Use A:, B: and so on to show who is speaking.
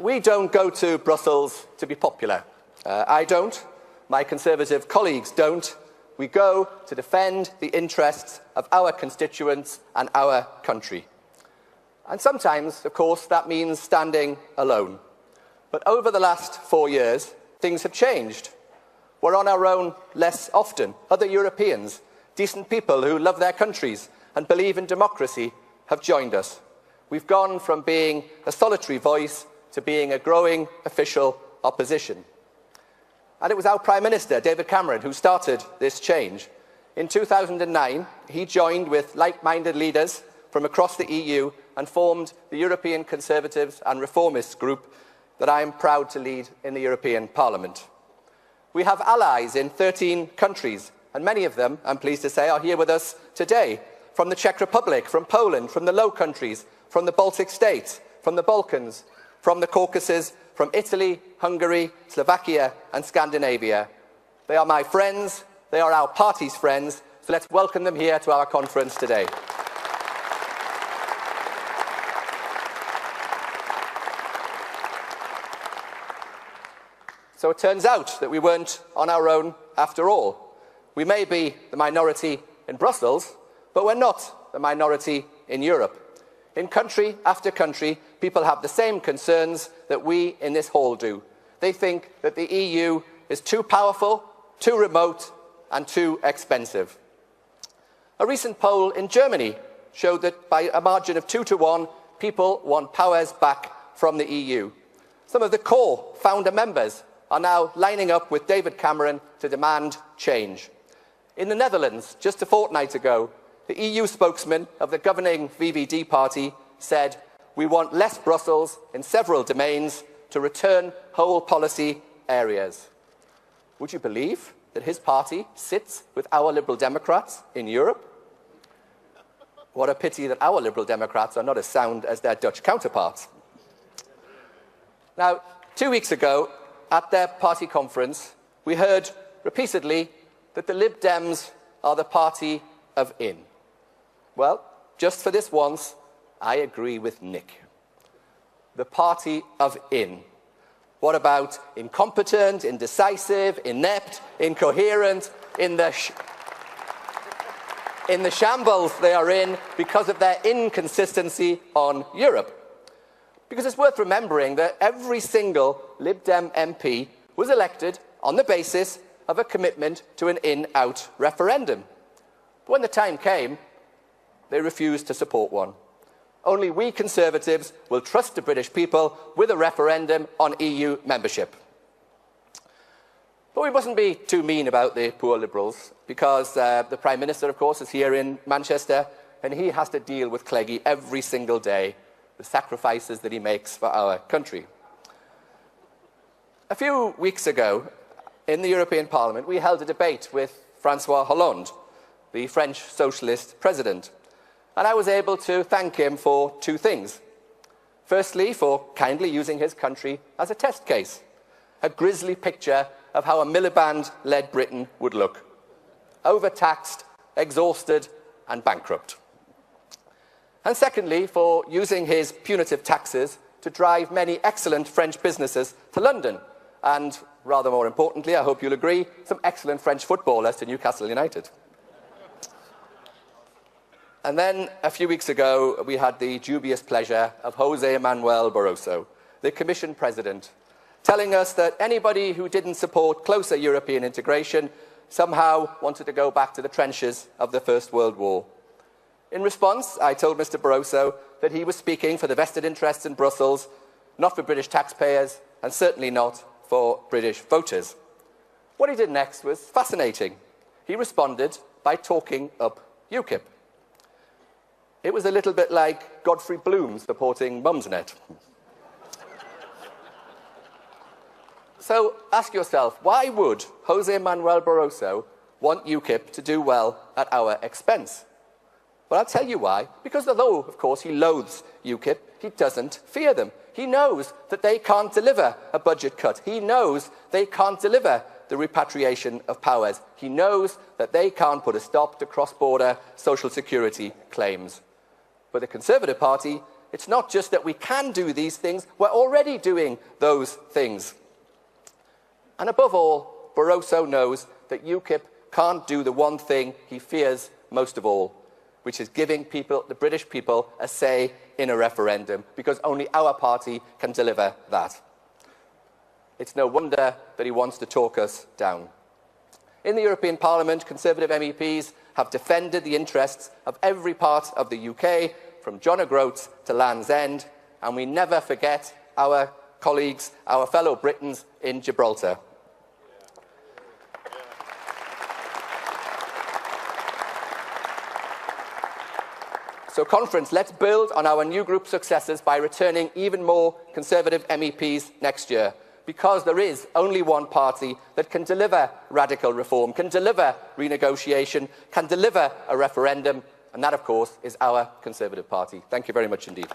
A: we don't go to Brussels to be popular. I don't. My Conservative colleagues don't. We go to defend the interests of our constituents and our country. And sometimes, of course, that means standing alone. But over the last 4 years, things have changed. We're on our own less often. Other Europeans, decent people who love their countries and believe in democracy, have joined us. We've gone from being a solitary voice to being a growing official opposition. And it was our Prime Minister, David Cameron, who started this change. In 2009, he joined with like-minded leaders from across the EU and formed the European Conservatives and Reformists group that I am proud to lead in the European Parliament. We have allies in 13 countries, and many of them, I'm pleased to say, are here with us today, from the Czech Republic, from Poland, from the Low Countries, from the Baltic states, from the Balkans, from the Caucasus, from Italy, Hungary, Slovakia and Scandinavia. They are my friends, they are our party's friends, so let's welcome them here to our conference today. So it turns out that we weren't on our own after all. We may be the minority in Brussels, but we're not the minority in Europe. In country after country, people have the same concerns that we in this hall do. They think that the EU is too powerful, too remote, and too expensive. A recent poll in Germany showed that by a margin of 2 to 1, people want powers back from the EU. Some of the core founder members are now lining up with David Cameron to demand change. In the Netherlands, just a fortnight ago, the EU spokesman of the governing VVD party said, "We want less Brussels in several domains to return whole policy areas." Would you believe that his party sits with our Liberal Democrats in Europe? What a pity that our Liberal Democrats are not as sound as their Dutch counterparts. Now, 2 weeks ago, at their party conference, we heard repeatedly that the Lib Dems are the party of in. Well, just for this once, I agree with Nick. The party of in. What about incompetent, indecisive, inept, incoherent, in the shambles they are in because of their inconsistency on Europe? Because it's worth remembering that every single Lib Dem MP was elected on the basis of a commitment to an in-out referendum. But when the time came, they refused to support one. Only we Conservatives will trust the British people with a referendum on EU membership. But we mustn't be too mean about the poor Liberals, because the Prime Minister, of course, is here in Manchester, and he has to deal with Cleggie every single day, the sacrifices that he makes for our country. A few weeks ago, in the European Parliament, we held a debate with François Hollande, the French socialist president, and I was able to thank him for 2 things. Firstly, for kindly using his country as a test case, a grisly picture of how a Miliband-led Britain would look: overtaxed, exhausted and bankrupt. And secondly, for using his punitive taxes to drive many excellent French businesses to London, and rather more importantly, I hope you'll agree, some excellent French footballers to Newcastle United. And then, a few weeks ago, we had the dubious pleasure of José Manuel Barroso, the Commission President, telling us that anybody who didn't support closer European integration somehow wanted to go back to the trenches of the First World War. In response, I told Mr. Barroso that he was speaking for the vested interests in Brussels, not for British taxpayers, and certainly not for British voters. What he did next was fascinating. He responded by talking up UKIP. It was a little bit like Godfrey Bloom supporting Mumsnet. So ask yourself, why would José Manuel Barroso want UKIP to do well at our expense? Well, I'll tell you why. Because although, of course, he loathes UKIP, he doesn't fear them. He knows that they can't deliver a budget cut. He knows they can't deliver the repatriation of powers. He knows that they can't put a stop to cross-border social security claims. But the Conservative Party It's not just that we can do these things, we're already doing those things. And above all, Barroso knows that UKIP can't do the one thing he fears most of all, which is giving people, the British people, a say in a referendum, because only our party can deliver that. It's no wonder that he wants to talk us down. In the European Parliament, Conservative MEPs have defended the interests of every part of the UK, from John O'Groats to Land's End, and we never forget our colleagues, our fellow Britons in Gibraltar. So, Conference, let's build on our new group successes by returning even more Conservative MEPs next year, because there is only one party that can deliver radical reform, can deliver renegotiation, can deliver a referendum, and that, of course, is our Conservative Party. Thank you very much indeed.